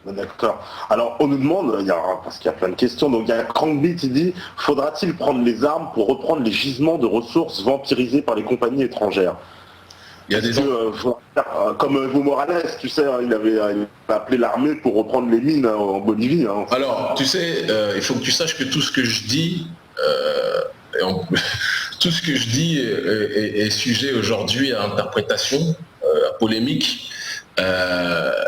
D'accord. Alors, on nous demande, parce qu'il y a plein de questions, donc il y a Crankbeat, il dit, faudra-t-il prendre les armes pour reprendre les gisements de ressources vampirisés par les compagnies étrangères? Il y a Est-ce des que, gens. comme Evo Morales, tu sais, il a appelé l'armée pour reprendre les mines en Bolivie. Alors, tu sais, il faut que tu saches que tout ce que je dis, tout ce que je dis est sujet aujourd'hui à interprétation, à polémique.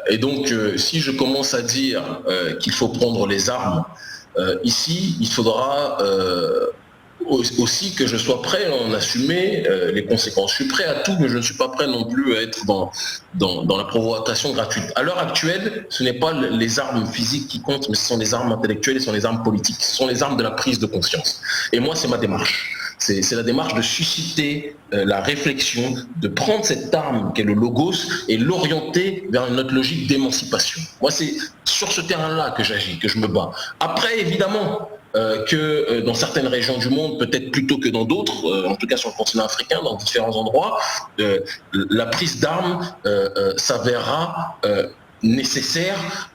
Et donc, si je commence à dire qu'il faut prendre les armes, ici, il faudra aussi que je sois prêt à en assumer les conséquences. Je suis prêt à tout, mais je ne suis pas prêt non plus à être dans la provocation gratuite. À l'heure actuelle, ce n'est pas les armes physiques qui comptent, mais ce sont les armes intellectuelles et ce sont les armes politiques. Ce sont les armes de la prise de conscience. Et moi, c'est ma démarche. C'est la démarche de susciter la réflexion, de prendre cette arme qu'est le logos et l'orienter vers une autre logique d'émancipation. Moi, c'est sur ce terrain-là que j'agis, que je me bats. Après, évidemment, que dans certaines régions du monde, peut-être plutôt que dans d'autres, en tout cas sur le continent africain, dans différents endroits, la prise d'armes s'avérera nécessaire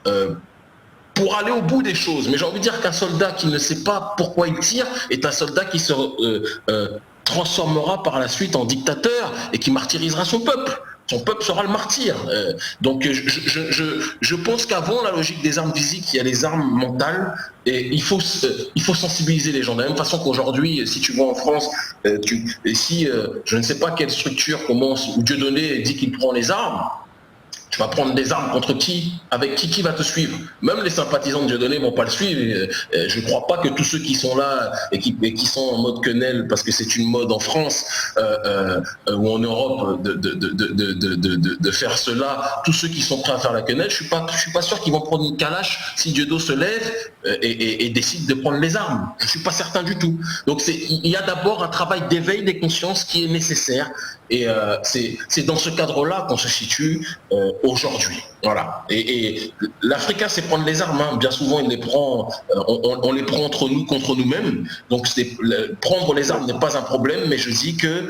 pour aller au bout des choses. Mais j'ai envie de dire qu'un soldat qui ne sait pas pourquoi il tire est un soldat qui se transformera par la suite en dictateur et qui martyrisera son peuple. Son peuple sera le martyr. Donc je pense qu'avant la logique des armes physiques, il y a les armes mentales et il faut sensibiliser les gens. De la même façon qu'aujourd'hui, si tu vas en France, je ne sais pas quelle structure commence, où Dieudonné dit qu'il prend les armes, tu vas prendre des armes contre qui? Avec qui va te suivre? Même les sympathisants de Dieudonné ne vont pas le suivre. Je ne crois pas que tous ceux qui sont là et qui sont en mode quenelle, parce que c'est une mode en France ou en Europe de faire cela, tous ceux qui sont prêts à faire la quenelle, je suis pas sûr qu'ils vont prendre une calache si Dieudonné se lève et décide de prendre les armes. Je ne suis pas certain du tout. Donc il y a d'abord un travail d'éveil des consciences qui est nécessaire. Et c'est dans ce cadre-là qu'on se situe aujourd'hui. Voilà. Et l'Africain, c'est prendre les armes. Hein. Bien souvent, il les prend, on les prend entre nous contre nous-mêmes. Donc, prendre les armes n'est pas un problème, mais je dis que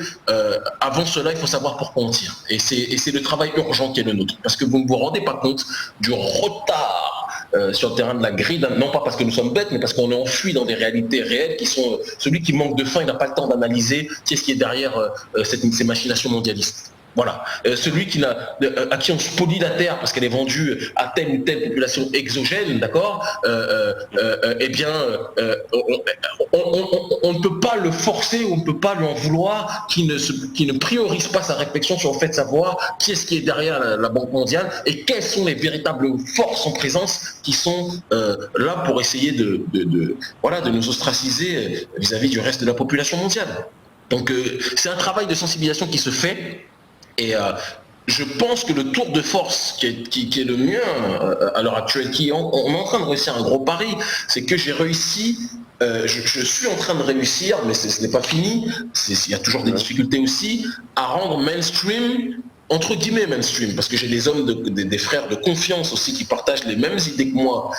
avant cela, il faut savoir pourquoi on tire. Et c'est le travail urgent qui est le nôtre. Parce que vous ne vous rendez pas compte du retard sur le terrain de la grille, non pas parce que nous sommes bêtes, mais parce qu'on est enfui dans des réalités réelles qui sont celui qui manque de faim, il n'a pas le temps d'analyser qu'est-ce qui est derrière ces machinations mondialistes. Voilà. Celui à qui on spolie la terre parce qu'elle est vendue à telle ou telle population exogène, d'accord, eh bien, on ne peut pas le forcer, on ne peut pas lui en vouloir qui ne priorise pas sa réflexion sur le fait de savoir qui est-ce qui est derrière la Banque mondiale et quelles sont les véritables forces en présence qui sont là pour essayer de nous ostraciser vis-à-vis du reste de la population mondiale. Donc c'est un travail de sensibilisation qui se fait. Et je pense que le tour de force qui est le mien à l'heure actuelle, on est en train de réussir un gros pari, c'est que j'ai réussi, je suis en train de réussir, mais ce n'est pas fini, il y a toujours des difficultés aussi, à rendre mainstream, entre guillemets mainstream, parce que j'ai des hommes, des frères de confiance aussi qui partagent les mêmes idées que moi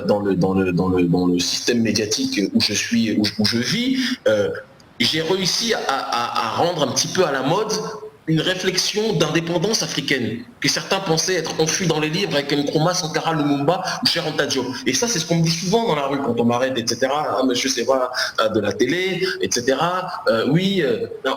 dans le système médiatique où je vis. J'ai réussi à rendre un petit peu à la mode une réflexion d'indépendance africaine, que certains pensaient être enfuis dans les livres avec Nkrumah, Sankara, Lumumba ou Cheikh Anta Diop. Et ça, c'est ce qu'on me dit souvent dans la rue quand on m'arrête, etc. Ah, monsieur, c'est pas de la télé, etc. Oui,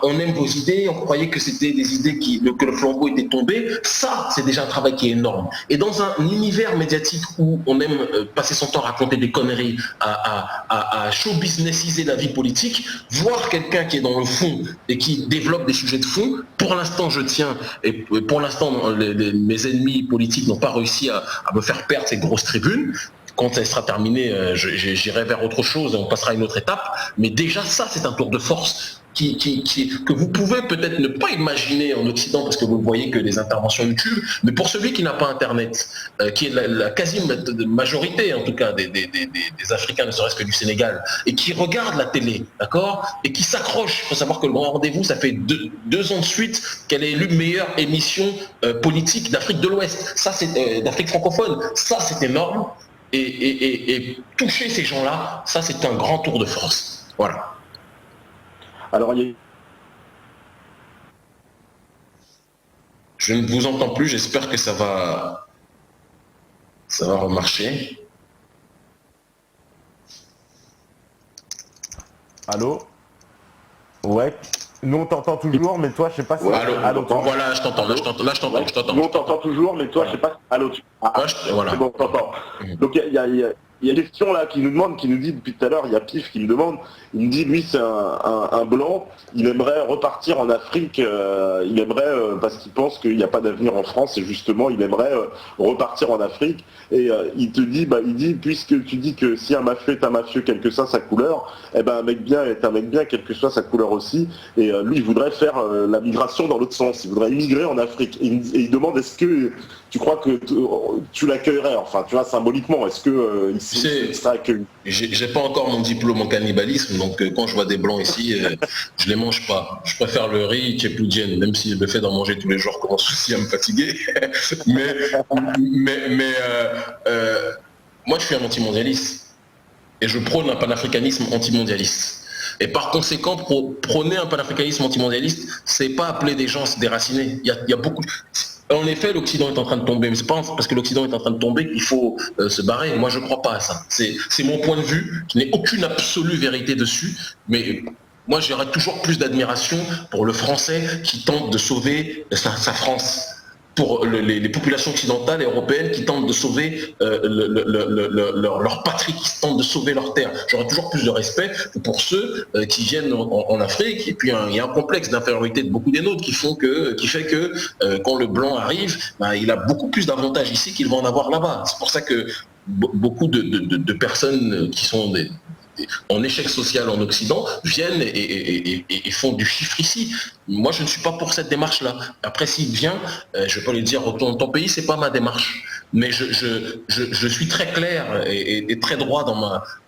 on aime vos idées, on croyait que c'était des idées que le flambeau était tombé. Ça, c'est déjà un travail qui est énorme. Et dans un univers médiatique où on aime passer son temps à raconter des conneries, à show businessiser la vie politique, voir quelqu'un qui est dans le fond et qui développe des sujets de fond, pour l'instant je tiens, et pour l'instant mes ennemis politiques n'ont pas réussi à me faire perdre cette grosse tribune. Quand elle sera terminée, j'irai vers autre chose et on passera à une autre étape. Mais déjà ça, c'est un tour de force que vous pouvez peut-être ne pas imaginer en Occident parce que vous ne voyez que les interventions YouTube, mais pour celui qui n'a pas Internet, qui est la quasi-majorité en tout cas des Africains, ne serait-ce que du Sénégal, et qui regarde la télé, d'accord, et qui s'accroche. Il faut savoir que le Grand Rendez-vous, ça fait deux ans de suite qu'elle est élue meilleure émission politique d'Afrique de l'Ouest. Ça, c'est d'Afrique francophone. Ça, c'est énorme. Et toucher ces gens-là, ça, c'est un grand tour de force. Voilà. Alors, je ne vous entends plus, j'espère que ça va Ça va remarcher. Allô? Ouais. Nous on t'entend toujours, mais toi je sais pas si... Ouais, allô, voilà, je t'entends, là je t'entends. Nous on t'entend toujours, mais toi je sais pas... Allô, Voilà. C'est bon, on t'entend. Donc il y a une question là qui nous dit depuis tout à l'heure, il y a Pif qui me demande, il me dit lui c'est un blanc, il aimerait repartir en Afrique, il aimerait, parce qu'il pense qu'il n'y a pas d'avenir en France, et justement il aimerait repartir en Afrique, et il te dit, il dit, puisque tu dis que si un mafieux est un mafieux, quelle que soit sa couleur, eh ben un mec bien est un mec bien, quelle que soit sa couleur aussi, et lui il voudrait faire la migration dans l'autre sens, il voudrait immigrer en Afrique, et il demande est-ce que tu crois que tu l'accueillerais, enfin tu vois, symboliquement, est-ce que il sera accueilli? J'ai pas encore mon diplôme en cannibalisme, donc quand je vois des blancs ici, je les mange pas. Je préfère le riz tchépoudienne, même si le fait d'en manger tous les jours commence aussi à me fatiguer. mais moi je suis un antimondialiste et je prône un panafricanisme antimondialiste. Et par conséquent, prôner un panafricanisme antimondialiste, c'est pas appeler des gens à se déraciner. Il y a beaucoup. En effet, l'Occident est en train de tomber, mais c'est pas parce que l'Occident est en train de tomber qu'il faut se barrer. Moi, je ne crois pas à ça. C'est mon point de vue, qui n'est aucune absolue vérité dessus, mais moi, j'aurais toujours plus d'admiration pour le Français qui tente de sauver sa France, pour les populations occidentales et européennes qui tentent de sauver leur patrie, qui tentent de sauver leur terre. J'aurais toujours plus de respect que pour ceux qui viennent en Afrique. Et puis il y a un complexe d'infériorité de beaucoup des nôtres qui fait que quand le blanc arrive, il a beaucoup plus d'avantages ici qu'il va en avoir là-bas. C'est pour ça que beaucoup de personnes qui sont en échec social en Occident viennent et font du chiffre ici. Moi, je ne suis pas pour cette démarche-là. Après, s'il vient, je ne vais pas lui dire retourne dans ton pays, c'est pas ma démarche. Mais je suis très clair et très droit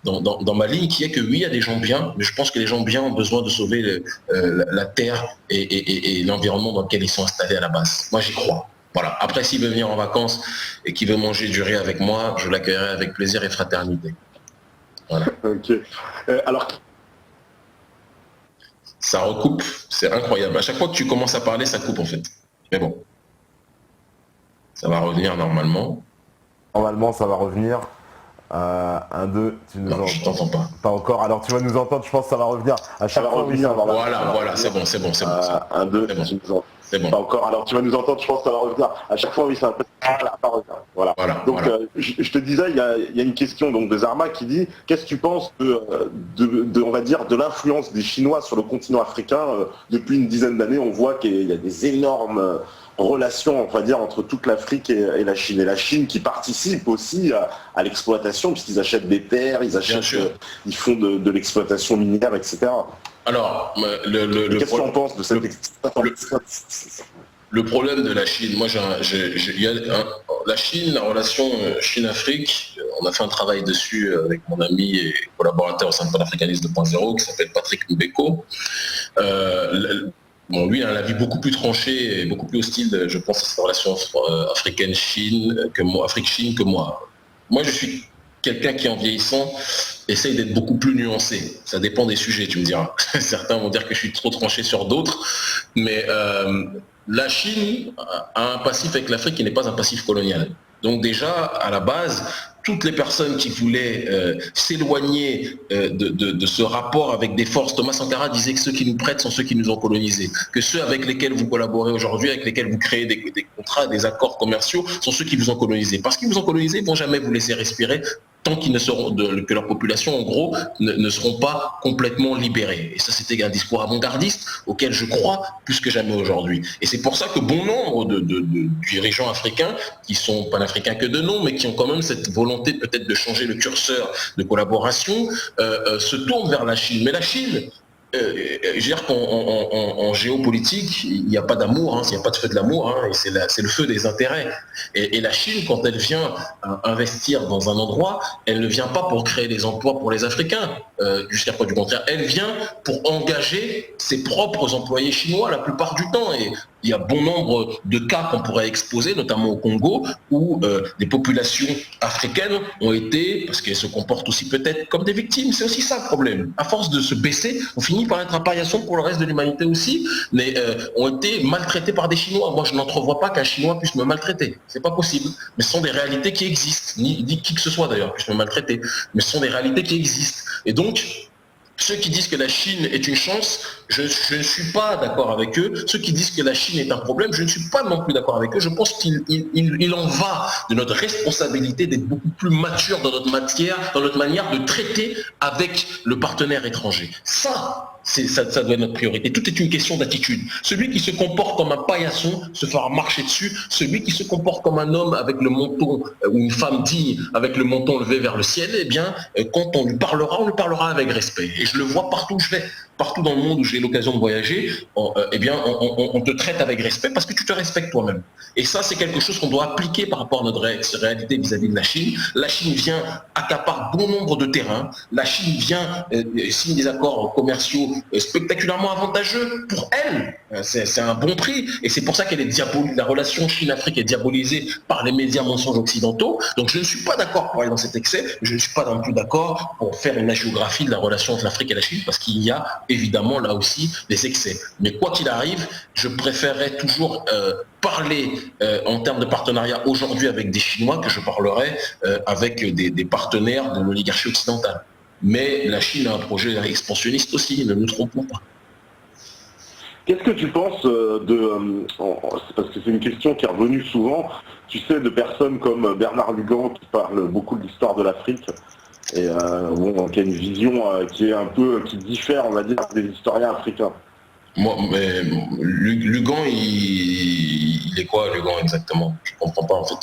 dans ma ligne, qui est que oui, il y a des gens bien, mais je pense que les gens bien ont besoin de sauver la terre et l'environnement dans lequel ils sont installés à la base. Moi, j'y crois. Voilà. Après, s'il veut venir en vacances et qu'il veut manger du riz avec moi, je l'accueillerai avec plaisir et fraternité. Voilà. Ok. Alors, ça recoupe, c'est incroyable. À chaque fois que tu commences à parler, ça coupe en fait. Mais bon, ça va revenir normalement. Normalement ça va revenir. 1, 2, tu nous entends? Je t'entends pas. Pas encore, alors tu vas nous entendre, je pense que ça va revenir. À chaque fois, revenir, voilà, c'est bon. 1, 2, tu nous entends. C'est bon. Pas encore, alors tu vas nous entendre, je pense que ça va revenir. À chaque fois, oui, c'est un peu... Voilà. Donc, je te disais, il y a une question donc, de Zarma qui dit, qu'est-ce que tu penses on va dire, de l'influence des Chinois sur le continent africain depuis une dizaine d'années? On voit qu'il y a des énormes relations, on va dire, entre toute l'Afrique et la Chine. Et la Chine qui participe aussi à l'exploitation, puisqu'ils achètent des terres, ils font de l'exploitation minière, etc. Alors, qu'est-ce qu'on pense de cette le problème de la Chine, moi, la Chine, la relation Chine-Afrique, on a fait un travail dessus avec mon ami et collaborateur au sein de Panafricanisme 2.0 qui s'appelle Patrick Mbeko. Bon, lui, il a un avis beaucoup plus tranché et beaucoup plus hostile, je pense, à cette relation Afrique-Chine que moi. Moi, je suis quelqu'un qui, en vieillissant, essaye d'être beaucoup plus nuancé. Ça dépend des sujets, tu me diras. Certains vont dire que je suis trop tranché sur d'autres, mais la Chine a un passif avec l'Afrique qui n'est pas un passif colonial. Donc déjà, à la base, toutes les personnes qui voulaient s'éloigner de ce rapport avec des forces, Thomas Sankara disait que ceux qui nous prêtent sont ceux qui nous ont colonisés, que ceux avec lesquels vous collaborez aujourd'hui, avec lesquels vous créez des contrats, des accords commerciaux, sont ceux qui vous ont colonisés. Parce qu'ils vous ont colonisés, ils ne vont jamais vous laisser respirer tant qu'ils ne seront, que leur population, en gros, ne seront pas complètement libérées. Et ça, c'était un discours avant-gardiste auquel je crois plus que jamais aujourd'hui. Et c'est pour ça que bon nombre de dirigeants africains, qui sont panafricains que de nom, mais qui ont quand même cette volonté peut-être de changer le curseur de collaboration, se tournent vers la Chine. Mais la Chine, je veux dire qu'en géopolitique, il n'y a pas d'amour, il n'y a pas de feu de l'amour, et c'est le feu des intérêts. Et la Chine, quand elle vient investir dans un endroit, elle ne vient pas pour créer des emplois pour les Africains, jusqu'à preuve du contraire. Elle vient pour engager ses propres employés chinois la plupart du temps. Et il y a bon nombre de cas qu'on pourrait exposer, notamment au Congo, où des populations africaines ont été, parce qu'elles se comportent aussi peut-être comme des victimes, c'est aussi ça le problème. À force de se baisser, on finit par être un paillasson pour le reste de l'humanité aussi, mais ont été maltraités par des Chinois. Moi, je n'entrevois pas qu'un Chinois puisse me maltraiter. C'est pas possible. Mais ce sont des réalités qui existent. Ni qui que ce soit d'ailleurs puisse me maltraiter. Mais ce sont des réalités qui existent. Et donc, ceux qui disent que la Chine est une chance, je ne suis pas d'accord avec eux. Ceux qui disent que la Chine est un problème, je ne suis pas non plus d'accord avec eux. Je pense qu'il en va de notre responsabilité d'être beaucoup plus mature dans notre matière, dans notre manière de traiter avec le partenaire étranger. Ça doit être notre priorité. Tout est une question d'attitude. Celui qui se comporte comme un paillasson se fera marcher dessus. Celui qui se comporte comme un homme avec le menton, ou une femme digne avec le menton levé vers le ciel, eh bien, quand on lui parlera avec respect. Et je le vois partout où je vais. Partout dans le monde où j'ai l'occasion de voyager, eh bien, on te traite avec respect parce que tu te respectes toi-même. Et ça, c'est quelque chose qu'on doit appliquer par rapport à notre réalité vis-à-vis de la Chine. La Chine vient, accapare bon nombre de terrains. La Chine vient, signe des accords commerciaux spectaculairement avantageux pour elle. C'est un bon prix. Et c'est pour ça qu'elle est diabolisée. La relation Chine-Afrique est diabolisée par les médias mensonges occidentaux. Donc je ne suis pas d'accord pour aller dans cet excès. Je ne suis pas non plus d'accord pour faire une hagiographie de la relation entre l'Afrique et la Chine parce qu'il y a évidemment là aussi des excès. Mais quoi qu'il arrive, je préférerais toujours parler en termes de partenariat aujourd'hui avec des Chinois que je parlerai avec des partenaires de l'oligarchie occidentale. Mais la Chine a un projet expansionniste aussi, ne nous trompons pas. Qu'est-ce que tu penses parce que c'est une question qui est revenue souvent, tu sais, de personnes comme Bernard Lugan qui parle beaucoup de l'histoire de l'Afrique et qui a une vision qui diffère, on va dire, des historiens africains. Moi, mais Lugan, il est quoi, Lugan, exactement? Je comprends pas, en fait.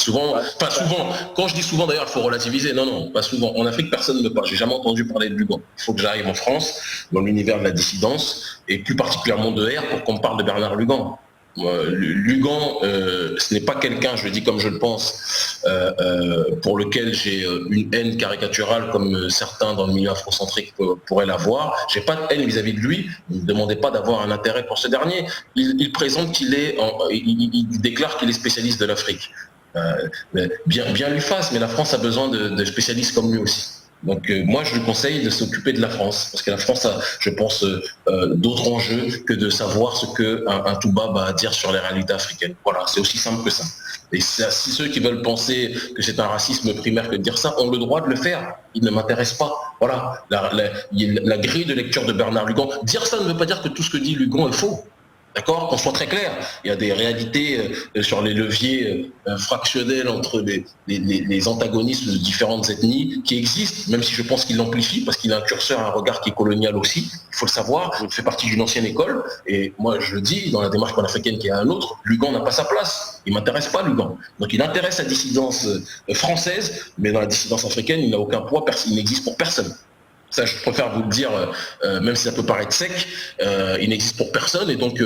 Pas souvent. Quand je dis souvent, d'ailleurs, il faut relativiser. Non, pas souvent. En Afrique, personne ne parle. J'ai jamais entendu parler de Lugan. Il faut que j'arrive en France, dans l'univers de la dissidence, et plus particulièrement de R, pour qu'on me parle de Bernard Lugan. Lugan, ce n'est pas quelqu'un, je le dis comme je le pense, pour lequel j'ai une haine caricaturale comme certains dans le milieu afrocentrique pourraient l'avoir. J'ai pas de haine vis-à-vis de lui. Ne me demandez pas d'avoir un intérêt pour ce dernier. Il présente il déclare qu'il est spécialiste de l'Afrique. Bien lui fasse, mais la France a besoin de spécialistes comme lui aussi. Donc moi je lui conseille de s'occuper de la France, parce que la France a, je pense, d'autres enjeux que de savoir ce qu'un Toubab a à dire sur les réalités africaines. Voilà, c'est aussi simple que ça. Et si ceux qui veulent penser que c'est un racisme primaire que de dire ça, ont le droit de le faire. Il ne m'intéresse pas. Voilà, la grille de lecture de Bernard Lugan. Dire ça ne veut pas dire que tout ce que dit Lugan est faux. D'accord, qu'on soit très clair. Il y a des réalités sur les leviers fractionnels entre les antagonismes de différentes ethnies qui existent, même si je pense qu'il l'amplifie parce qu'il a un curseur, un regard qui est colonial aussi. Il faut le savoir. Je fais partie d'une ancienne école et moi je le dis dans la démarche panafricaine qui est un autre. Lugan n'a pas sa place. Il m'intéresse pas Lugan. Donc il intéresse la dissidence française, mais dans la dissidence africaine, il n'a aucun poids. Il n'existe pour personne. Ça, je préfère vous le dire, même si ça peut paraître sec, il n'existe pour personne. Et donc,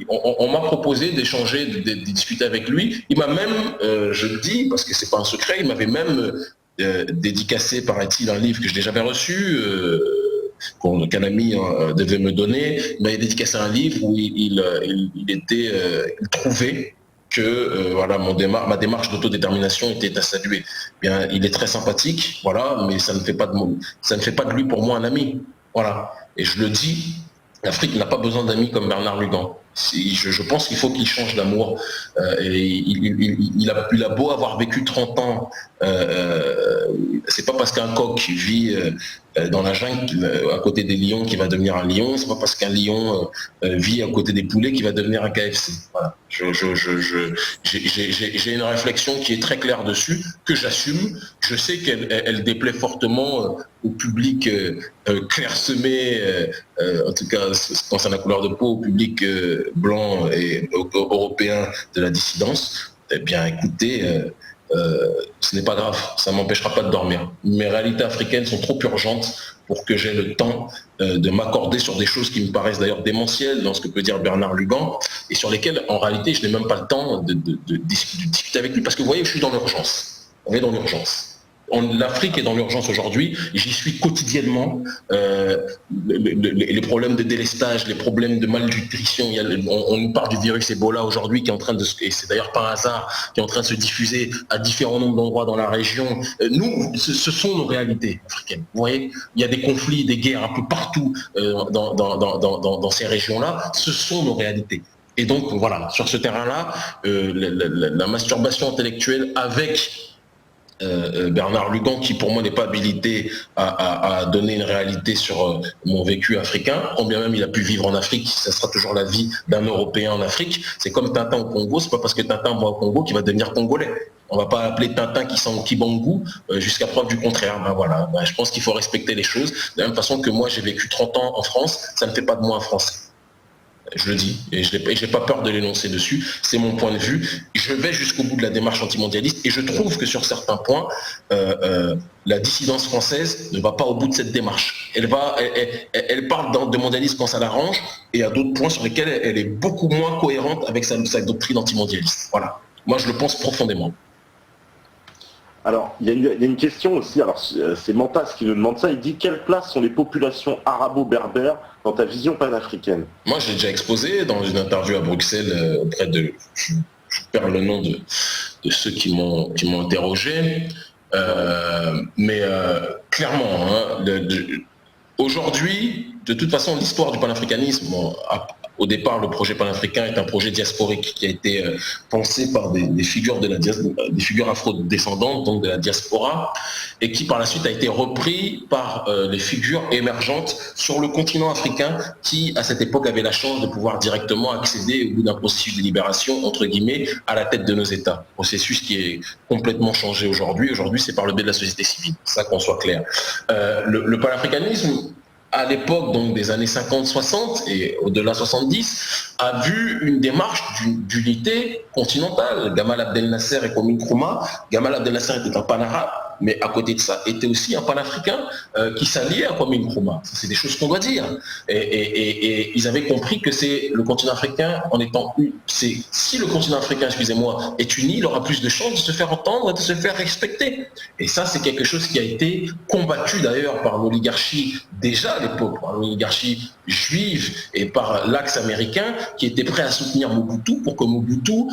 on m'a proposé d'échanger, de discuter avec lui. Il m'a même, je le dis, parce que c'est pas un secret, il m'avait même dédicacé, paraît-il, un livre que je n'ai jamais reçu, qu'un ami devait me donner. Il m'avait dédicacé un livre où il trouvait que voilà, ma démarche d'autodétermination était à saluer. Bien, il est très sympathique, voilà, mais ça ne fait pas de lui pour moi un ami. Voilà. Et je le dis, l'Afrique n'a pas besoin d'amis comme Bernard Lugan. Je pense qu'il faut qu'il change d'amour. Et il a beau avoir vécu 30 ans, c'est pas parce qu'un coq vit dans la jungle à côté des lions qui va devenir un lion, c'est pas parce qu'un lion vit à côté des poulets qui va devenir un KFC. Voilà. J'ai une réflexion qui est très claire dessus, que j'assume. Je sais qu'elle déplaît fortement au public clairsemé, en tout cas concernant la couleur de peau, au public blanc et européen de la dissidence. Eh bien écoutez, ce n'est pas grave, ça ne m'empêchera pas de dormir. Mes réalités africaines sont trop urgentes pour que j'aie le temps de m'accorder sur des choses qui me paraissent d'ailleurs démentielles dans ce que peut dire Bernard Lugan et sur lesquelles en réalité je n'ai même pas le temps de discuter avec lui parce que vous voyez, je suis dans l'urgence. On est dans l'urgence. L'Afrique est dans l'urgence aujourd'hui, j'y suis quotidiennement. Les problèmes de délestage, les problèmes de malnutrition, on nous parle du virus Ebola aujourd'hui qui est en train de, et c'est d'ailleurs par hasard, qui est en train de se diffuser à différents nombres d'endroits dans la région. Nous, ce sont nos réalités africaines. Vous voyez, il y a des conflits, des guerres un peu partout dans ces régions-là. Ce sont nos réalités. Et donc voilà, sur ce terrain-là, la masturbation intellectuelle avec Bernard Lugan, qui pour moi n'est pas habilité à donner une réalité sur mon vécu africain, quand bien même il a pu vivre en Afrique, ça sera toujours la vie d'un Européen en Afrique. C'est comme Tintin au Congo, c'est pas parce que Tintin va au Congo qu'il va devenir congolais. On va pas appeler Tintin qui sent au Kibangou jusqu'à preuve du contraire. Voilà, je pense qu'il faut respecter les choses. De la même façon que moi j'ai vécu 30 ans en France, ça ne fait pas de moi un Français. Je le dis, et je n'ai pas peur de l'énoncer dessus, c'est mon point de vue. Je vais jusqu'au bout de la démarche antimondialiste et je trouve que sur certains points, la dissidence française ne va pas au bout de cette démarche. Elle parle de mondialisme quand ça l'arrange, et à d'autres points sur lesquels elle est beaucoup moins cohérente avec sa doctrine antimondialiste. Voilà, moi je le pense profondément. Alors, il y a une question aussi, alors c'est Mantas qui nous demande ça, il dit quelle place sont les populations arabo-berbères dans ta vision panafricaine? Moi j'ai déjà exposé dans une interview à Bruxelles auprès de, je perds le nom de ceux qui m'ont interrogé, mais clairement, aujourd'hui, de toute façon l'histoire du panafricanisme, au départ, le projet panafricain est un projet diasporique qui a été pensé par des figures des figures afro-descendantes, donc de la diaspora, et qui par la suite a été repris par les figures émergentes sur le continent africain qui, à cette époque, avaient la chance de pouvoir directement accéder au bout d'un processus de libération, entre guillemets, à la tête de nos États. Processus qui est complètement changé aujourd'hui. Aujourd'hui, c'est par le biais de la société civile, ça qu'on soit clair. Le panafricanisme, à l'époque donc des années 50-60 et au-delà 70, a vu une démarche d'unité continentale. Gamal Abdel Nasser et Kwame Nkrumah. Gamal Abdel Nasser était un pan-arabe, mais à côté de ça, était aussi un panafricain qui s'alliait à Kwame Nkrumah. C'est des choses qu'on doit dire. Et ils avaient compris que c'est le continent africain, en étant si le continent africain, excusez-moi, est uni, il aura plus de chances de se faire entendre et de se faire respecter. Et ça, c'est quelque chose qui a été combattu d'ailleurs par l'oligarchie déjà à l'époque, par l'oligarchie juive et par l'axe américain qui était prêt à soutenir Mobutu pour que Mobutu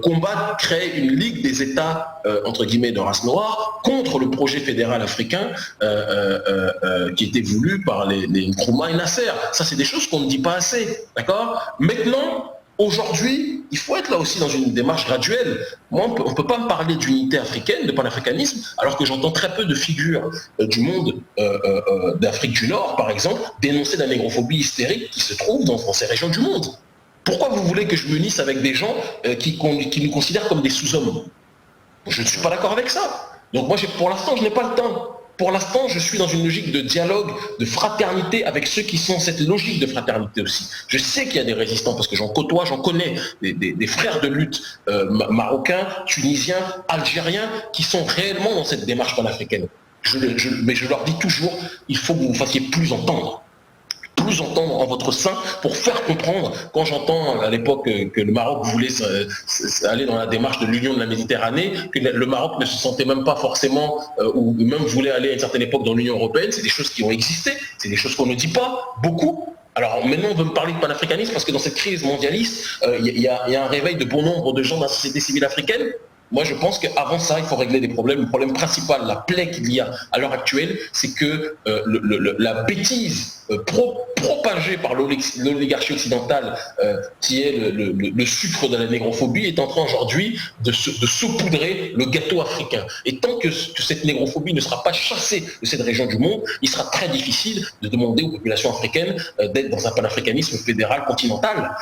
combatte, crée une ligue des États entre guillemets de race noire contre le projet fédéral africain qui était voulu par les Nkrumah et Nasser. Ça, c'est des choses qu'on ne dit pas assez, d'accord? Maintenant, aujourd'hui, il faut être là aussi dans une démarche graduelle. Moi, on ne peut pas me parler d'unité africaine, de panafricanisme, alors que j'entends très peu de figures du monde d'Afrique du Nord, par exemple, dénoncer la négrophobie hystérique qui se trouve dans ces régions du monde. Pourquoi vous voulez que je m'unisse avec des gens qui nous considèrent comme des sous-hommes? Je ne suis pas d'accord avec ça. Donc moi, pour l'instant, je n'ai pas le temps. Pour l'instant, je suis dans une logique de dialogue, de fraternité avec ceux qui sont cette logique de fraternité aussi. Je sais qu'il y a des résistants parce que j'en côtoie, j'en connais des frères de lutte marocains, tunisiens, algériens qui sont réellement dans cette démarche panafricaine. Mais je leur dis toujours, il faut que vous vous fassiez plus entendre en votre sein pour faire comprendre. Quand j'entends à l'époque que le Maroc voulait aller dans la démarche de l'union de la Méditerranée, que le Maroc ne se sentait même pas forcément ou même voulait aller à une certaine époque dans l'Union européenne, c'est des choses qui ont existé, c'est des choses qu'on ne dit pas beaucoup. Alors maintenant on veut me parler de panafricanisme parce que dans cette crise mondialiste, il y a un réveil de bon nombre de gens dans la société civile africaine. Moi, je pense qu'avant ça, il faut régler des problèmes. Le problème principal, la plaie qu'il y a à l'heure actuelle, c'est que la bêtise propagée par l'oligarchie occidentale, qui est le sucre de la négrophobie, est en train aujourd'hui de saupoudrer le gâteau africain. Et tant que cette négrophobie ne sera pas chassée de cette région du monde, il sera très difficile de demander aux populations africaines d'être dans un panafricanisme fédéral continental,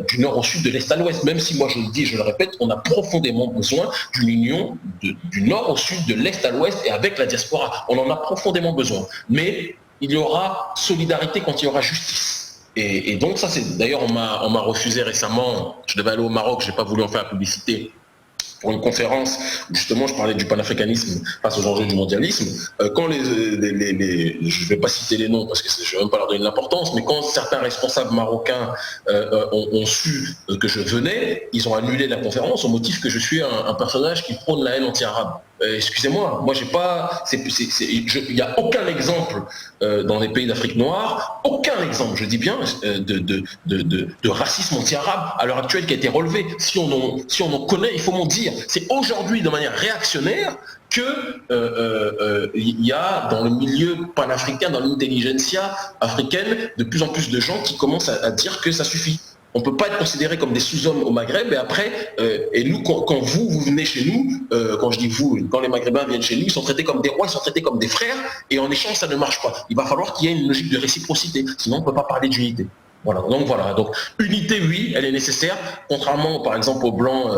du nord au sud, de l'est à l'ouest. Même si moi, je le dis, je le répète, on a profondément besoin d'une union du nord au sud, de l'est à l'ouest et avec la diaspora. On en a profondément besoin. Mais il y aura solidarité quand il y aura justice. Et donc ça, c'est d'ailleurs, on m'a refusé récemment, je devais aller au Maroc, je n'ai pas voulu en faire la publicité, pour une conférence où justement je parlais du panafricanisme face aux enjeux du mondialisme. Quand je ne vais pas citer les noms parce que je ne vais même pas leur donner l'importance, mais quand certains responsables marocains ont su que je venais, ils ont annulé la conférence au motif que je suis un personnage qui prône la haine anti-arabe. excusez-moi, moi j'ai pas, il n'y a aucun exemple dans les pays d'Afrique noire, aucun exemple, je dis bien, de racisme anti-arabe à l'heure actuelle qui a été relevé. Si on en connaît, il faut m'en dire. C'est aujourd'hui de manière réactionnaire que il y a dans le milieu panafricain, dans l'intelligentsia africaine, de plus en plus de gens qui commencent à dire que ça suffit. On ne peut pas être considéré comme des sous-hommes au Maghreb et après, et nous, quand vous venez chez nous, quand je dis vous, quand les Maghrébins viennent chez nous, ils sont traités comme des rois, ils sont traités comme des frères, et en échange, ça ne marche pas. Il va falloir qu'il y ait une logique de réciprocité, sinon on ne peut pas parler d'unité. Voilà. Donc unité, oui, elle est nécessaire, contrairement par exemple aux blancs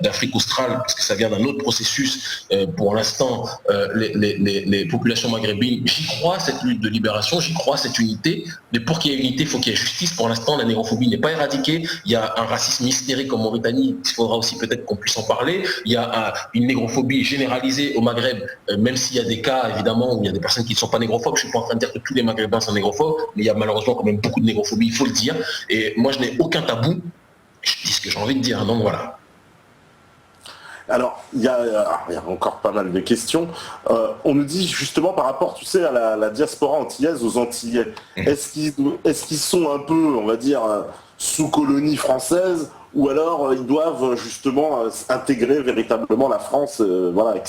d'Afrique australe, parce que ça vient d'un autre processus. Pour l'instant, les populations maghrébines, j'y crois cette lutte de libération, j'y crois cette unité, mais pour qu'il y ait unité, il faut qu'il y ait justice. Pour l'instant, la négrophobie n'est pas éradiquée, il y a un racisme hystérique en Mauritanie, il faudra aussi peut-être qu'on puisse en parler, il y a une négrophobie généralisée au Maghreb, même s'il y a des cas évidemment où il y a des personnes qui ne sont pas négrophobes. Je ne suis pas en train de dire que tous les Maghrébins sont négrophobes, mais il y a malheureusement quand même beaucoup de négrophobie, il faut le dire. Et moi, je n'ai aucun tabou. Je dis ce que j'ai envie de dire. Donc voilà. Alors, il y a encore pas mal de questions. On nous dit justement par rapport, tu sais, à la diaspora antillaise, aux Antillais. Est-ce qu'ils sont un peu, on va dire, sous colonie française, ou alors ils doivent justement intégrer véritablement la France? Voilà,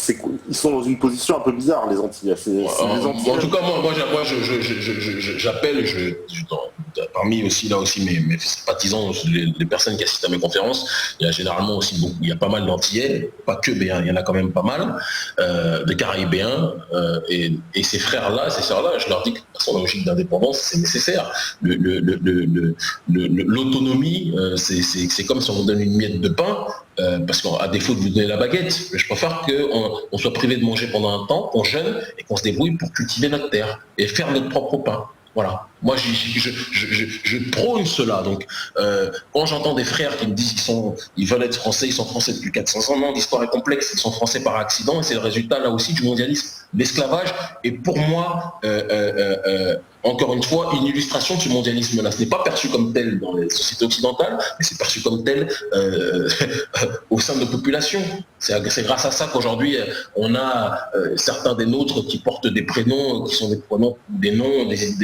ils sont dans une position un peu bizarre, les Antillais. En tout cas, moi j'appelle, parmi aussi là aussi mes sympathisants, les personnes qui assistent à mes conférences, il y a généralement aussi beaucoup, il y a pas mal d'Antillais, pas que béens, il y en a quand même pas mal, de Caraïbéens, et ces frères-là, ces sœurs-là, je leur dis que la logique d'indépendance, c'est nécessaire. L'autonomie, c'est comme si on vous donne une miette de pain, parce qu'à défaut de vous donner la baguette, je préfère qu'on soit privé de manger pendant un temps, qu'on jeûne et qu'on se débrouille pour cultiver notre terre et faire notre propre pain. Voilà. Moi, je prône cela. Donc, quand j'entends des frères qui me disent qu'ils veulent être français, ils sont français depuis 400 ans, non, l'histoire est complexe, ils sont français par accident, et c'est le résultat là aussi du mondialisme. L'esclavage est pour moi, encore une fois, une illustration de ce mondialisme-là. Ce n'est pas perçu comme tel dans les sociétés occidentales, mais c'est perçu comme tel au sein de nos populations. C'est grâce à ça qu'aujourd'hui, on a certains des nôtres qui portent des prénoms, qui sont des noms, des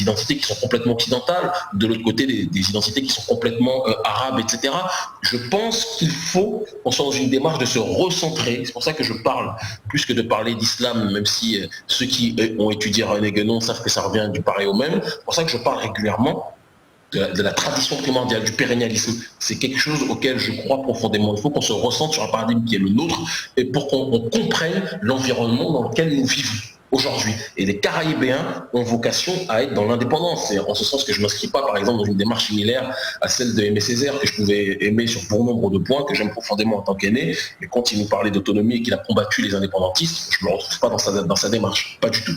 identités qui sont complètement occidentales, de l'autre côté, des identités qui sont complètement arabes, etc. Je pense qu'il faut qu'on soit dans une démarche de se recentrer. C'est pour ça que je parle, plus que de parler d'islam, même si ceux qui ont étudié René Guénon savent que ça revient du pareil au même. C'est pour ça que je parle régulièrement de la tradition primordiale, du pérennialisme. C'est quelque chose auquel je crois profondément. Il faut qu'on se ressente sur un paradigme qui est le nôtre, et pour qu'on comprenne l'environnement dans lequel nous vivons aujourd'hui. Et les Caraïbéens ont vocation à être dans l'indépendance. C'est en ce sens que je ne m'inscris pas, par exemple, dans une démarche similaire à celle de Aimé Césaire, que je pouvais aimer sur bon nombre de points, que j'aime profondément en tant qu'aîné. Mais quand il nous parlait d'autonomie et qu'il a combattu les indépendantistes, je ne me retrouve pas dans sa démarche. Pas du tout.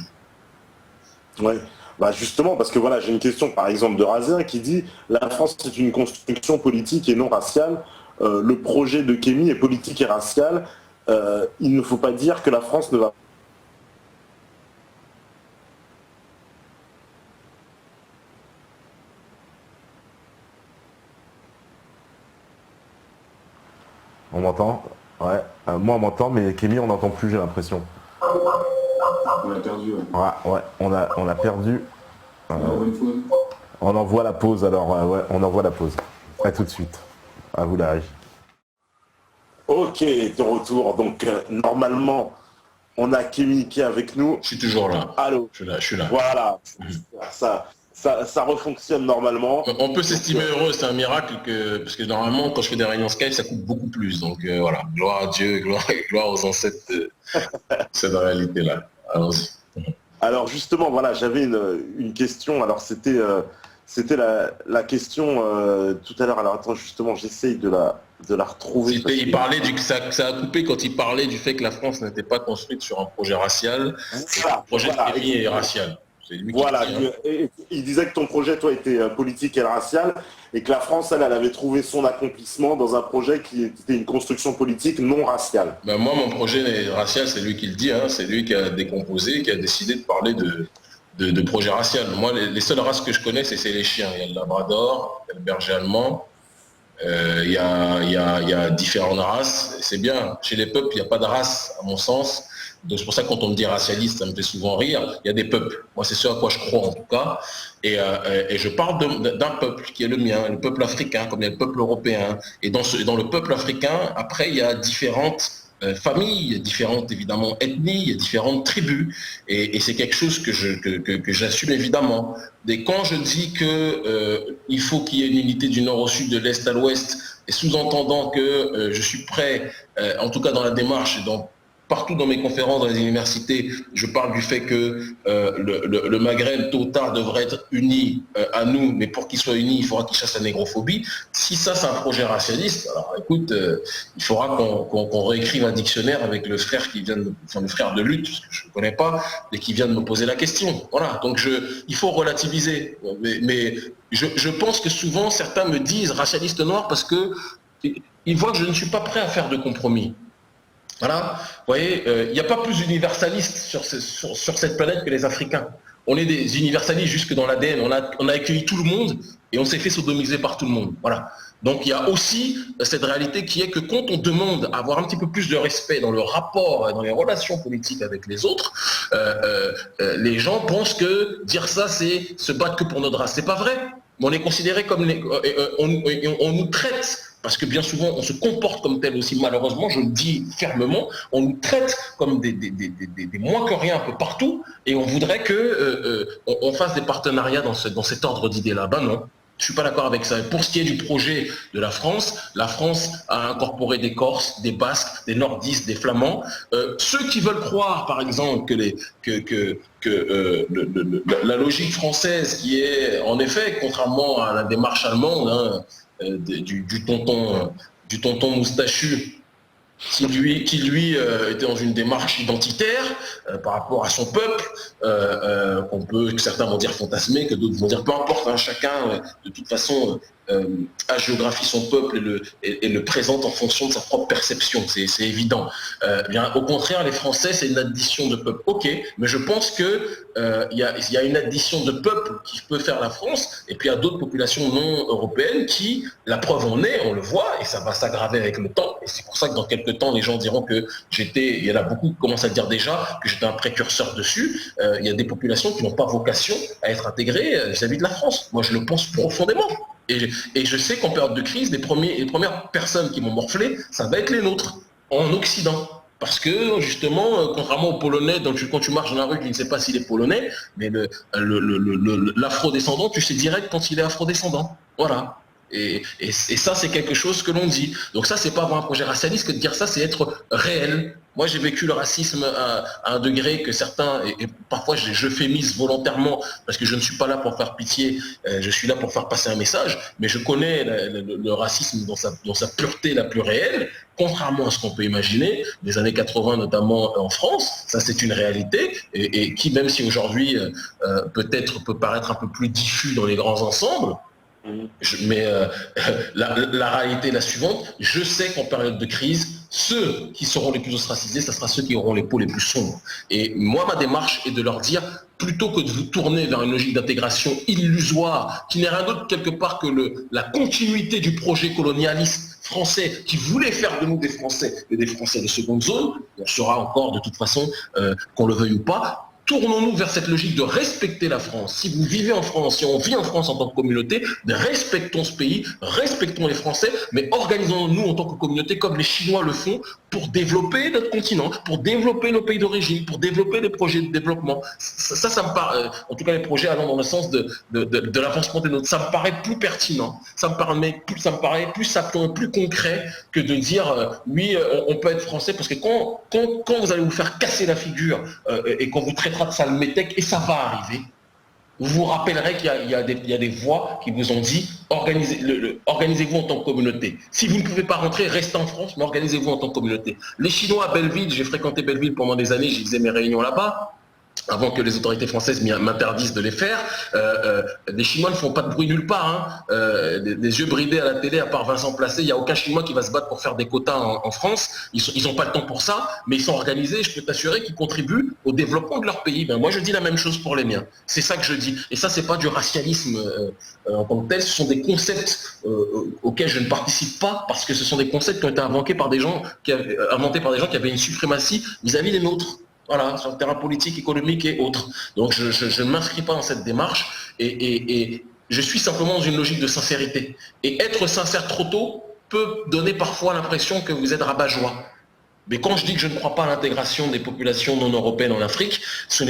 Ouais. Bah justement, parce que voilà, j'ai une question par exemple de Razin qui dit « La France c'est une construction politique et non raciale. Le projet de Kémy est politique et racial. Il ne faut pas dire que la France ne va pas... » On m'entend? Ouais. Moi on m'entend, mais Kémy on n'entend plus, j'ai l'impression. On a perdu, ouais. Ouais, on a perdu. On envoie la pause alors, ouais, on envoie la pause. À tout de suite. À vous la régie. Ok, de retour. Donc normalement, on a Kémy qui est avec nous. Je suis toujours là. Allô. Je suis là. Voilà. Ça refonctionne normalement. On peut s'estimer heureux, c'est un miracle, parce que normalement, quand je fais des réunions Skype, ça coûte beaucoup plus. Donc voilà, gloire à Dieu, gloire aux ancêtres de cette réalité-là. Allons-y. Alors justement, voilà, j'avais une question. Alors c'était la question tout à l'heure. Alors attends, justement, j'essaye de la retrouver. Il parlait ça a coupé quand il parlait du fait que la France n'était pas construite sur un projet racial. Le projet de Kémy est racial. Voilà, il disait que ton projet, toi, était politique et racial, et que la France, elle avait trouvé son accomplissement dans un projet qui était une construction politique non raciale. Ben moi, mon projet racial, c'est lui qui le dit, hein, c'est lui qui a décomposé, qui a décidé de parler de projet racial. Moi, les seules races que je connais, c'est les chiens. Il y a le labrador, il y a le berger allemand, Il y a différentes races, c'est bien. Chez les peuples, il n'y a pas de race, à mon sens. Donc c'est pour ça que quand on me dit racialiste, ça me fait souvent rire. Il y a des peuples. Moi, c'est ce à quoi je crois en tout cas. Et je parle d'un peuple qui est le mien, le peuple africain, comme il y a le peuple européen. Et dans le peuple africain, après, il y a différentes familles, différentes évidemment ethnies, il y a différentes tribus. Et c'est quelque chose que j'assume évidemment. Et quand je dis que il faut qu'il y ait une unité du nord au sud, de l'est à l'ouest, et sous-entendant que je suis prêt, en tout cas dans la démarche, partout dans mes conférences dans les universités, je parle du fait que le Maghreb, tôt ou tard, devrait être uni à nous, mais pour qu'il soit uni, il faudra qu'il chasse la négrophobie. Si ça, c'est un projet racialiste, alors écoute, il faudra qu'on réécrive un dictionnaire avec le frère le frère de lutte, que je ne connais pas, et qui vient de me poser la question. Voilà, donc il faut relativiser. Mais je pense que souvent, certains me disent racialiste noir parce qu'ils voient que je ne suis pas prêt à faire de compromis. Voilà, vous voyez, il n'y a pas plus universaliste sur cette planète que les Africains. On est des universalistes jusque dans l'ADN, on a accueilli tout le monde et on s'est fait sodomiser par tout le monde. Voilà. Donc il y a aussi cette réalité qui est que quand on demande à avoir un petit peu plus de respect dans le rapport, dans les relations politiques avec les autres, les gens pensent que dire ça, c'est se battre que pour notre race. C'est pas vrai. On est considéré comme on nous traite. Parce que bien souvent, on se comporte comme tel aussi, malheureusement, je le dis fermement, on nous traite comme des moins que rien un peu partout, et on voudrait qu'on fasse des partenariats dans cet ordre d'idées-là. Ben non, je ne suis pas d'accord avec ça. Et pour ce qui est du projet de la France a incorporé des Corses, des Basques, des Nordistes, des Flamands. Ceux qui veulent croire, par exemple, la logique française qui est, en effet, contrairement à la démarche allemande, hein, du tonton moustachu qui lui était dans une démarche identitaire par rapport à son peuple, que certains vont dire fantasmer, que d'autres vont dire peu importe, hein, chacun de toute façon agéographie son peuple et le présente en fonction de sa propre perception, c'est évident. Bien, au contraire, les Français, c'est une addition de peuples. Ok, mais je pense que il y a une addition de peuples qui peut faire la France, et puis il y a d'autres populations non européennes qui, la preuve en est, on le voit, et ça va s'aggraver avec le temps, et c'est pour ça que dans quelques temps, les gens diront que il y en a beaucoup qui commencent à dire déjà que j'étais un précurseur dessus. Il y a des populations qui n'ont pas vocation à être intégrées vis-à-vis de la France. Moi, je le pense profondément. Et je sais qu'en période de crise, les premières personnes qui m'ont morflé, ça va être les nôtres, en Occident. Parce que justement, contrairement aux Polonais, quand tu marches dans la rue, tu ne sais pas s'il est polonais, mais l'afro-descendant, tu sais direct quand il est afro-descendant. Voilà. Et ça, c'est quelque chose que l'on dit. Donc ça, c'est pas avoir un projet racialiste que de dire ça, c'est être réel. Moi, j'ai vécu le racisme à un degré que certains, et parfois j'euphémise volontairement, parce que je ne suis pas là pour faire pitié, je suis là pour faire passer un message, mais je connais le racisme dans sa pureté la plus réelle, contrairement à ce qu'on peut imaginer, des années 80 notamment en France, ça c'est une réalité, et qui, même si aujourd'hui peut-être peut paraître un peu plus diffus dans les grands ensembles, mais la réalité est la suivante, je sais qu'en période de crise, ceux qui seront les plus ostracisés, ce sera ceux qui auront les peaux les plus sombres. Et moi, ma démarche est de leur dire, plutôt que de vous tourner vers une logique d'intégration illusoire, qui n'est rien d'autre quelque part que la continuité du projet colonialiste français, qui voulait faire de nous des Français, et des Français de seconde zone, on sera encore de toute façon, qu'on le veuille ou pas, tournons-nous vers cette logique de respecter la France. Si vous vivez en France, si on vit en France en tant que communauté, respectons ce pays, respectons les Français, mais organisons-nous en tant que communauté comme les Chinois le font pour développer notre continent, pour développer nos pays d'origine, pour développer des projets de développement. Ça me paraît, en tout cas les projets allant dans le sens de l'avancement des nôtres, ça me paraît plus pertinent, ça me paraît plus sapant, plus concret que de dire oui, on peut être français, parce que quand vous allez vous faire casser la figure et qu'on vous traitera de sale métèque, et ça va arriver, vous vous rappellerez qu'il y a des voix qui vous ont dit organisez-vous en tant que communauté. Si vous ne pouvez pas rentrer, restez en France, mais organisez-vous en tant que communauté. Les Chinois à Belleville, j'ai fréquenté Belleville pendant des années, j'y faisais mes réunions là-bas. avant que les autorités françaises m'interdisent de les faire, les Chinois ne font pas de bruit nulle part. Hein. Les yeux bridés à la télé, à part Vincent Placé, il n'y a aucun Chinois qui va se battre pour faire des quotas en France. Ils n'ont pas le temps pour ça, mais ils sont organisés, je peux t'assurer qu'ils contribuent au développement de leur pays. Ben, moi, je dis la même chose pour les miens. C'est ça que je dis. Et ça, c'est pas du racialisme en tant que tel. Ce sont des concepts auxquels je ne participe pas, parce que ce sont des concepts qui ont été inventés par des gens qui avaient une suprématie vis-à-vis des nôtres. Voilà, sur le terrain politique, économique et autres. Donc je ne m'inscris pas dans cette démarche et je suis simplement dans une logique de sincérité. Et être sincère trop tôt peut donner parfois l'impression que vous êtes rabat-joie. Mais quand je dis que je ne crois pas à l'intégration des populations non européennes en Afrique, ce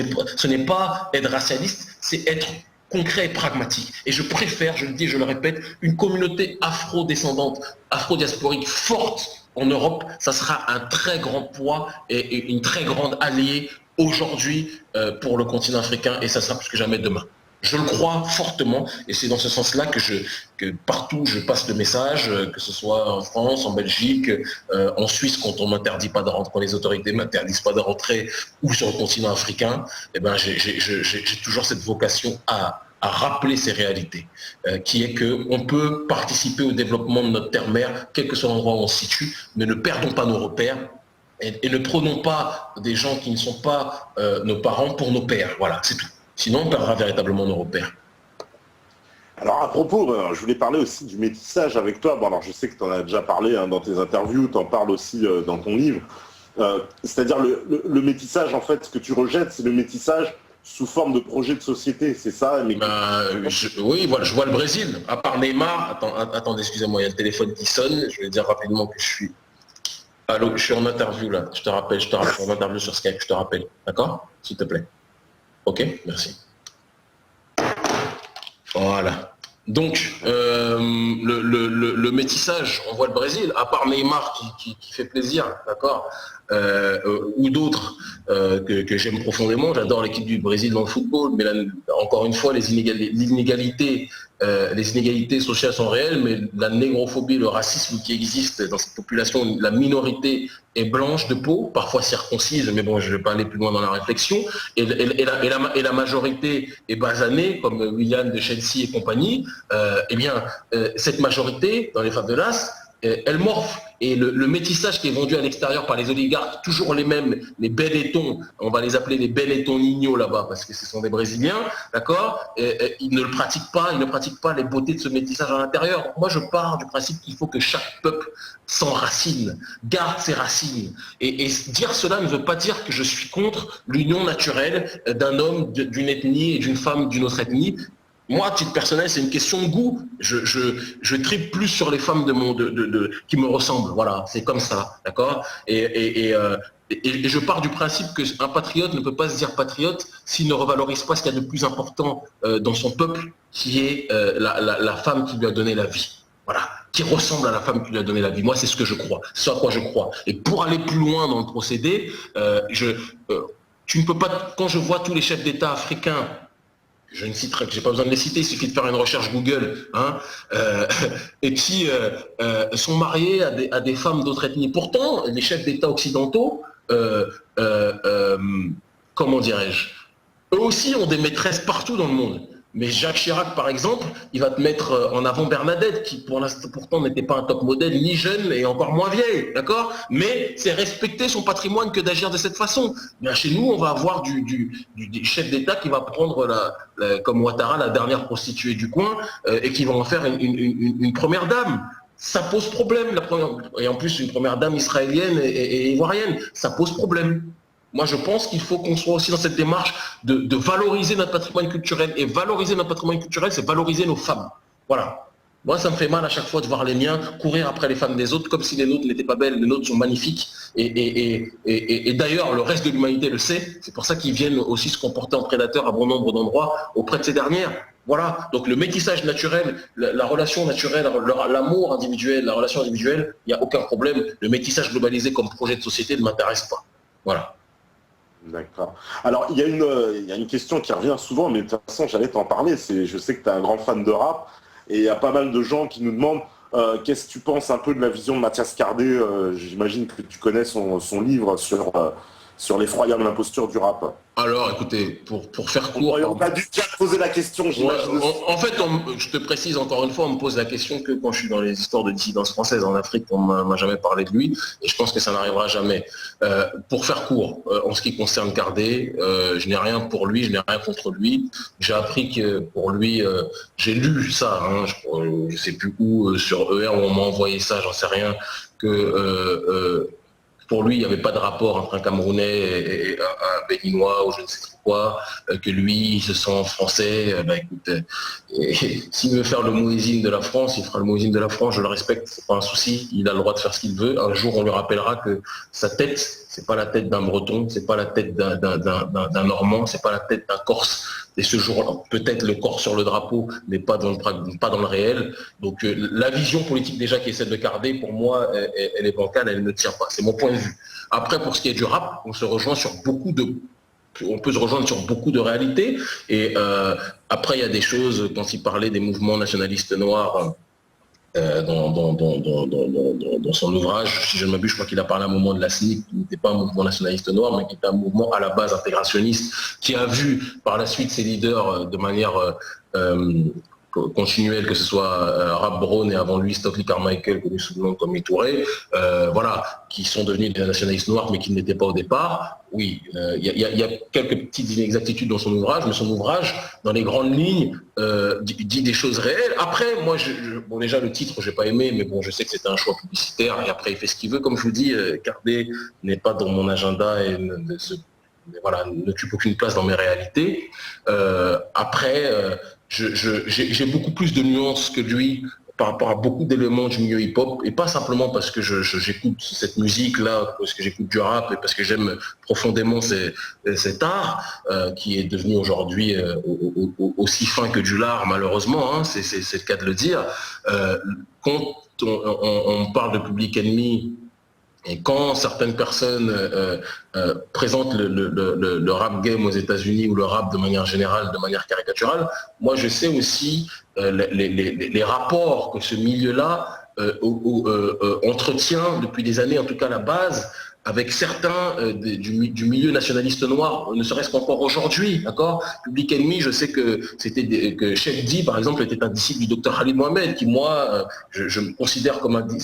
n'est pas être racialiste, c'est être concret et pragmatique. Et je préfère, je le dis et je le répète, une communauté afro-descendante, afro-diasporique forte en Europe. Ça sera un très grand poids et une très grande alliée aujourd'hui pour le continent africain, et ça sera plus que jamais demain. Je le crois fortement, et c'est dans ce sens-là que partout je passe le message, que ce soit en France, en Belgique, en Suisse, quand on m'interdit pas de rentrer, quand les autorités m'interdisent pas de rentrer, ou sur le continent africain, eh ben j'ai toujours cette vocation à rappeler ces réalités, qui est qu'on peut participer au développement de notre terre-mère, quel que soit l'endroit où on se situe, mais ne perdons pas nos repères et ne prenons pas des gens qui ne sont pas nos parents pour nos pères. Voilà, c'est tout. Sinon, on perdra véritablement nos repères. Alors à propos, je voulais parler aussi du métissage avec toi. Bon, alors je sais que tu en as déjà parlé dans tes interviews, tu en parles aussi dans ton livre. C'est-à-dire le métissage, en fait, ce que tu rejettes, c'est le métissage sous forme de projet de société, c'est ça? Mais... oui, voilà, je vois le Brésil. À part Neymar, attendez, excusez-moi, il y a le téléphone qui sonne. Je vais dire rapidement que je suis... Allô, je suis en interview là. Je te rappelle, en interview sur Skype, je te rappelle. D'accord? S'il te plaît. Ok, merci. Voilà. Donc, le métissage, on voit le Brésil, à part Neymar qui fait plaisir, d'accord, ou d'autres que j'aime profondément. J'adore l'équipe du Brésil dans le football, mais là, encore une fois, les inégalités sociales sont réelles, mais la négrophobie, le racisme qui existe dans cette population, la minorité est blanche de peau, parfois circoncise, mais bon, je ne vais pas aller plus loin dans la réflexion, et la majorité est basanée, comme William de Chelsea et compagnie. Cette majorité, dans les favelas, elle morphe. Et le métissage qui est vendu à l'extérieur par les oligarques, toujours les mêmes, les Benetton, on va les appeler les Benetton Nino là-bas, parce que ce sont des Brésiliens, d'accord, ils ne pratiquent pas les beautés de ce métissage à l'intérieur. Moi, je pars du principe qu'il faut que chaque peuple s'enracine, garde ses racines. Et dire cela ne veut pas dire que je suis contre l'union naturelle d'un homme d'une ethnie et d'une femme d'une autre ethnie. Moi, à titre personnel, c'est une question de goût. Je tripe plus sur les femmes qui me ressemblent. Voilà, c'est comme ça, d'accord, et je pars du principe qu'un patriote ne peut pas se dire patriote s'il ne revalorise pas ce qu'il y a de plus important dans son peuple, qui est la femme qui lui a donné la vie. Voilà, qui ressemble à la femme qui lui a donné la vie. Moi, c'est ce que je crois, c'est à quoi je crois. Et pour aller plus loin dans le procédé, tu ne peux pas, quand je vois tous les chefs d'État africains, je ne citerai que j'ai pas besoin de les citer, il suffit de faire une recherche Google, hein, et qui sont mariés à des femmes d'autres ethnies. Pourtant, les chefs d'État occidentaux, comment dirais-je, eux aussi ont des maîtresses partout dans le monde. Mais Jacques Chirac, par exemple, il va te mettre en avant Bernadette, qui pourtant n'était pas un top modèle, ni jeune et encore moins vieille, d'accord? Mais c'est respecter son patrimoine que d'agir de cette façon. Bien, chez nous, on va avoir du chef d'État qui va prendre, comme Ouattara, la dernière prostituée du coin, et qui va en faire une première dame. Ça pose problème, et en plus une première dame israélienne et ivoirienne, ça pose problème. Moi, je pense qu'il faut qu'on soit aussi dans cette démarche de valoriser notre patrimoine culturel. Et valoriser notre patrimoine culturel, c'est valoriser nos femmes. Voilà. Moi, ça me fait mal à chaque fois de voir les miens courir après les femmes des autres, comme si les nôtres n'étaient pas belles. Les nôtres sont magnifiques. Et d'ailleurs, le reste de l'humanité le sait. C'est pour ça qu'ils viennent aussi se comporter en prédateurs à bon nombre d'endroits auprès de ces dernières. Voilà. Donc le métissage naturel, la relation naturelle, l'amour individuel, la relation individuelle, il n'y a aucun problème. Le métissage globalisé comme projet de société ne m'intéresse pas. Voilà. D'accord. Alors, il y a une question qui revient souvent, mais de toute façon, j'allais t'en parler. Je sais que tu es un grand fan de rap, et il y a pas mal de gens qui nous demandent qu'est-ce que tu penses un peu de la vision de Mathias Cardé. J'imagine que tu connais son livre sur l'effroyable imposture du rap? Alors, écoutez, pour faire court... On a dû déjà poser la question, j'imagine. En fait, je te précise encore une fois, on me pose la question que quand je suis dans les histoires de dissidence française en Afrique, on m'a jamais parlé de lui, et je pense que ça n'arrivera jamais. Pour faire court, en ce qui concerne Cardé, je n'ai rien pour lui, je n'ai rien contre lui. J'ai appris que pour lui, j'ai lu ça, hein, je ne sais plus où, sur ER, où on m'a envoyé ça, j'en sais rien, que... pour lui, il n'y avait pas de rapport entre un Camerounais et un Béninois ou je ne sais trop quoi, que lui, il se sent français. Écoute, s'il veut faire le muezzin de la France, il fera le muezzin de la France, je le respecte, c'est pas un souci, il a le droit de faire ce qu'il veut. Un jour, on lui rappellera que sa tête, c'est pas la tête d'un Breton, c'est pas la tête d'un Normand, c'est pas la tête d'un Corse. Et ce jour-là, peut-être le corps sur le drapeau, mais pas dans le réel. Donc la vision politique déjà qui est celle de Cardé, pour moi, elle est bancale, elle ne tient pas. C'est mon point de vue. Après, pour ce qui est du rap, on peut se rejoindre sur beaucoup de réalités. Et après, il y a des choses, quand il parlait des mouvements nationalistes noirs, dans son ouvrage, si je ne m'abuse, je crois qu'il a parlé à un moment de la SNIC, qui n'était pas un mouvement nationaliste noir, mais qui était un mouvement à la base intégrationniste, qui a vu par la suite ses leaders de manière continuelle, que ce soit Rap Brown et avant lui Stokely Carmichael, connu sous le nom comme Touré, qui sont devenus des nationalistes noirs, mais qui ne l'étaient pas au départ. Oui, il y a quelques petites inexactitudes dans son ouvrage, mais son ouvrage, dans les grandes lignes, dit des choses réelles. Après, moi, bon, déjà le titre, j'ai pas aimé, mais bon, je sais que c'était un choix publicitaire, et après il fait ce qu'il veut. Comme je vous dis, Cardé n'est pas dans mon agenda et n'occupe aucune place dans mes réalités. Après, j'ai beaucoup plus de nuances que lui par rapport à beaucoup d'éléments du milieu hip-hop, et pas simplement parce que j'écoute cette musique-là, parce que j'écoute du rap et parce que j'aime profondément cet art, qui est devenu aujourd'hui aussi fin que du lard, malheureusement, hein, c'est le cas de le dire. Quand on parle de Public Enemy, et quand certaines personnes présentent le rap game aux États-Unis ou le rap de manière générale, de manière caricaturale, moi je sais aussi les rapports que ce milieu-là entretient depuis des années, en tout cas la base, avec certains du milieu nationaliste noir, ne serait-ce qu'encore aujourd'hui, d'accord. Public Enemy, je sais que que Chef D, par exemple, était un disciple du docteur Khalid Mohamed, qui moi, je me considère comme je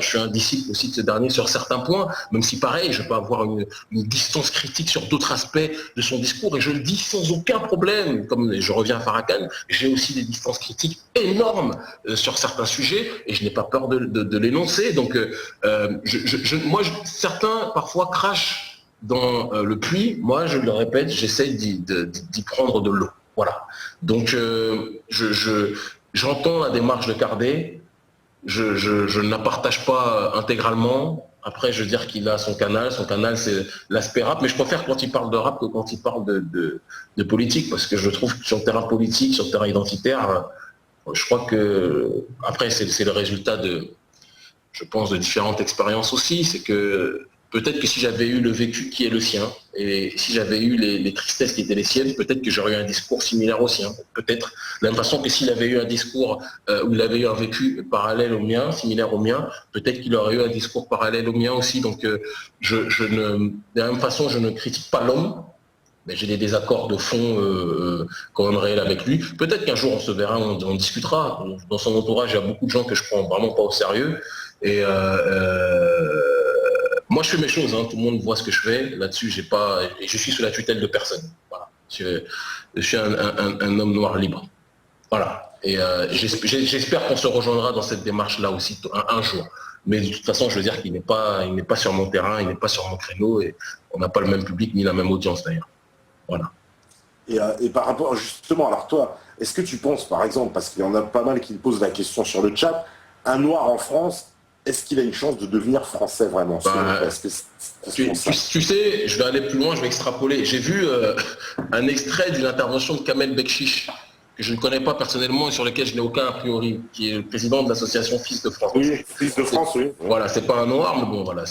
suis un disciple aussi de ce dernier sur certains points, même si pareil, je peux avoir une distance critique sur d'autres aspects de son discours, et je le dis sans aucun problème, comme je reviens à Farrakhan, j'ai aussi des distances critiques énormes sur certains sujets, et je n'ai pas peur de l'énoncer, donc certains parfois crachent dans le puits, moi je le répète, j'essaie d'y prendre de l'eau. Voilà. Donc j'entends la démarche de Cardé, je ne la partage pas intégralement. Après, je veux dire qu'il a son canal c'est l'aspect rap, mais je préfère quand il parle de rap que quand il parle de politique, parce que je trouve que sur le terrain politique, sur le terrain identitaire, je crois que, après c'est le résultat je pense, de différentes expériences aussi, c'est que peut-être que si j'avais eu le vécu qui est le sien, et si j'avais eu les tristesses qui étaient les siennes, peut-être que j'aurais eu un discours similaire au sien, peut-être. De la même façon que s'il avait eu un discours où il avait eu un vécu parallèle au mien, similaire au mien, peut-être qu'il aurait eu un discours parallèle au mien aussi. Donc de la même façon, je ne critique pas l'homme, mais j'ai des désaccords de fond quand même réels avec lui. Peut-être qu'un jour on se verra, on discutera. Dans son entourage, il y a beaucoup de gens que je prends vraiment pas au sérieux. Et moi, je fais mes choses, hein, tout le monde voit ce que je fais. Là-dessus, je suis sous la tutelle de personne. Voilà. Je suis un homme noir libre. Voilà. Et j'espère qu'on se rejoindra dans cette démarche-là aussi un jour. Mais de toute façon, je veux dire qu'il n'est pas sur mon terrain, il n'est pas sur mon créneau, et on n'a pas le même public ni la même audience d'ailleurs. Voilà. Et par rapport, justement, alors toi, est-ce que tu penses, par exemple, parce qu'il y en a pas mal qui me posent la question sur le chat, un noir en France, est-ce qu'il a une chance de devenir français vraiment? Tu sais, je vais aller plus loin, je vais extrapoler. J'ai vu un extrait d'une intervention de Kamel Bekchiche, que je ne connais pas personnellement et sur lequel je n'ai aucun a priori, qui est le président de l'association Fils de France. Oui, Fils de France, oui. Voilà, c'est pas un noir, mais bon, voilà,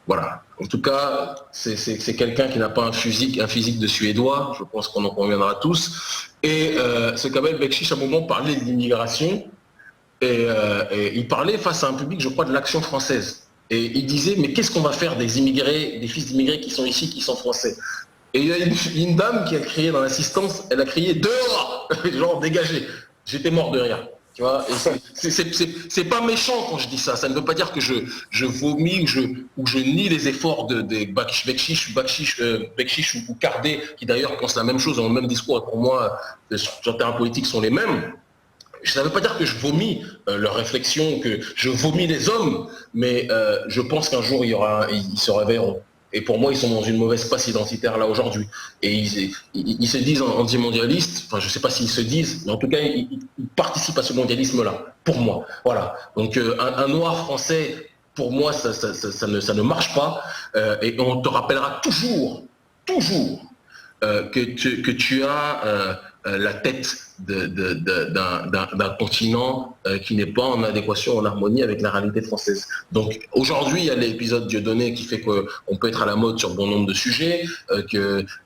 voilà. En tout cas, c'est quelqu'un qui n'a pas un physique de Suédois, je pense qu'on en conviendra tous. Et ce Kamel Bekchiche, à un moment, parlait de l'immigration. Et il parlait face à un public, je crois, de l'Action française. Et il disait, mais qu'est-ce qu'on va faire des immigrés, des fils d'immigrés qui sont ici, qui sont français? Et il y a une dame qui a crié dans l'assistance, elle a crié dehors, genre dégagez. J'étais mort de rire. Tu vois, c'est pas méchant quand je dis ça. Ça ne veut pas dire que je vomis ou je nie les efforts de Bekchiche ou Kardé, qui d'ailleurs pensent la même chose dans le même discours. Et pour moi, sur le terrain politique, sont les mêmes. Ça ne veut pas dire que je vomis leurs réflexions, que je vomis les hommes, mais je pense qu'un jour, ils se réveilleront. Et pour moi, ils sont dans une mauvaise passe identitaire là aujourd'hui. Et ils se disent anti-mondialistes, enfin je ne sais pas s'ils se disent, mais en tout cas, ils participent à ce mondialisme-là, pour moi. Voilà. Donc un noir français, pour moi, ça ne marche pas. Et on te rappellera toujours que tu as la tête d'un continent qui n'est pas en adéquation, en harmonie avec la réalité française. Donc aujourd'hui, il y a l'épisode Dieudonné qui fait qu'on peut être à la mode sur bon nombre de sujets,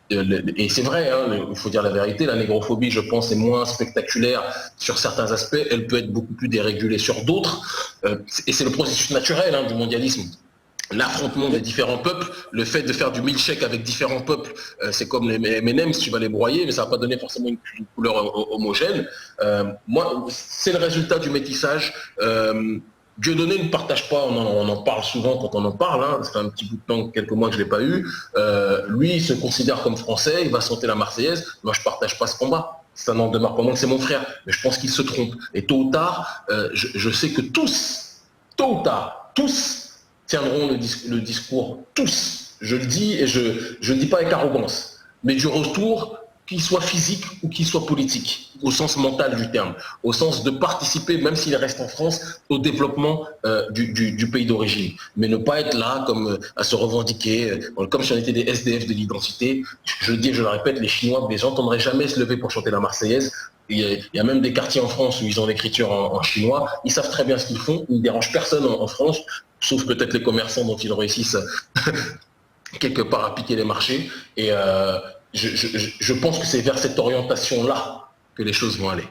et c'est vrai, hein, il faut dire la vérité, la négrophobie, je pense, est moins spectaculaire sur certains aspects, elle peut être beaucoup plus dérégulée sur d'autres, et c'est le processus naturel du mondialisme. L'affrontement des différents peuples, le fait de faire du milkshake avec différents peuples, c'est comme les M&M's, tu vas les broyer, mais ça va pas donner forcément une couleur homogène. Moi, c'est le résultat du métissage. Dieudonné ne partage pas, on en parle souvent quand on en parle, ça fait un petit bout de temps, quelques mois que je ne l'ai pas eu. Lui, il se considère comme français, il va chanter la Marseillaise. Moi, je ne partage pas ce combat. Ça n'en demeure pas moins que c'est mon frère, mais je pense qu'il se trompe. Et tôt ou tard, je sais que tous, tôt ou tard, tous, tiendront le discours, tous, je le dis, et je ne le dis pas avec arrogance, mais du retour, qu'il soit physique ou qu'il soit politique, au sens mental du terme, au sens de participer, même s'il reste en France, au développement du pays d'origine. Mais ne pas être là comme à se revendiquer, comme si on était des SDF de l'identité. Je le dis, je le répète, les Chinois, les gens n'entendrez jamais se lever pour chanter la Marseillaise. Il y a même des quartiers en France où ils ont l'écriture en chinois, ils savent très bien ce qu'ils font, ils ne dérangent personne en France, sauf peut-être les commerçants dont ils réussissent quelque part à piquer les marchés. Et je pense que c'est vers cette orientation-là que les choses vont aller.